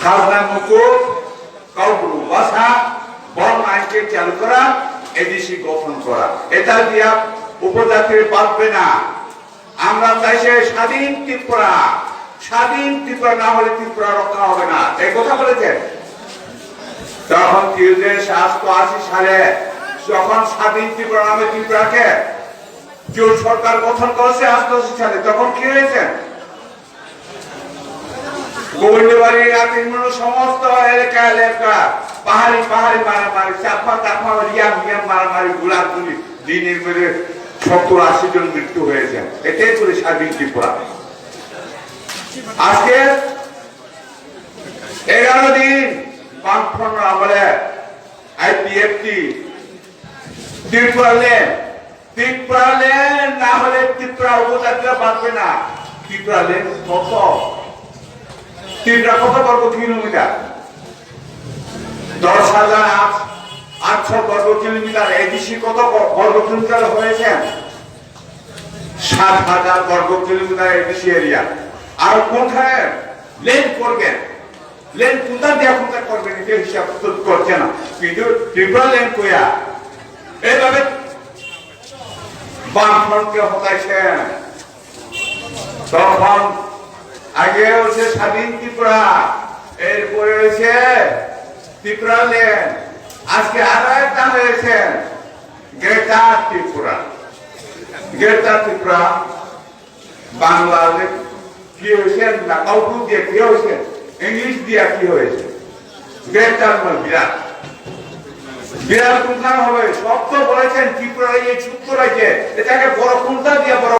খাজনা মুকুব, কৌগুরু বাসা, বন আইনকে চালু করা, এডিসি গঠন করা। এটা দিয়া উপজাতির বাঁচবে না। আমরা চাইছে স্বাধীন ত্রিপুরা। স্বাধীন ত্রিপুরা না হলে ত্রিপুরা রক্ষা হবে না, এই কথা বলেছেন। তখন 1988 সালে যখন স্বাধীন ত্রিপুরা নামে ত্রিপুরাকে জোট সরকার গঠন করেছে 88 সালে, তখন কি হয়েছে? গোবিন্দবাড়ি সমস্ত এলাকা পাহাড়ি মারামারি, চাপা রিয়াম মারামারি, গুলাগুলি, দিনে মেরে 70-80 জন মৃত্যু হয়েছে। এটাই করে স্বাধীন ত্রিপুরা। আজকে 11 দিন বামফ্রন্ট আমলে আইপিএফটি ত্রিপুরা লেন না হলে ত্রিপুরা উপজাতিরা বাঁচবে না। ত্রিপুরা লেন কত? ত্রিপুরা কত বর্গ কিলোমিটার? 10,800 বর্গ কিলোমিটার। এডিসি কত বর্গ কিলোমিটার হয়েছে? 7,000 বর্গ কিলোমিটার এডিসি এরিয়া। আর কোনখানে লেন করবেন? লেন কোনটা দিয়ে কোনটা করবেন এটা হিসাব করছে না, কিন্তু ত্রিপুরা লেন কইয়া এইভাবে বামফ্রন্টকে হতাইছেন। তখন আগে হচ্ছে স্বাধীন ত্রিপুরা, এরপরে হয়েছে ত্রিপুরা লেন, আজকে আরো একটা হয়েছে গ্রেটার ত্রিপুরা। গ্রেটার ত্রিপুরা বাংলাদেশ কি হয়েছে না কাউকে দিয়ে কি হয়েছে, ইংলিশ দিয়া কি হয়েছে? গ্রেটার বিরাট। বিরাট কোনখানে হবে? সব তো বলেছেন ত্রিপুরা এই ছোট্ট রাজ্যে, এটাকে বড় কোনটা দিয়ে বড়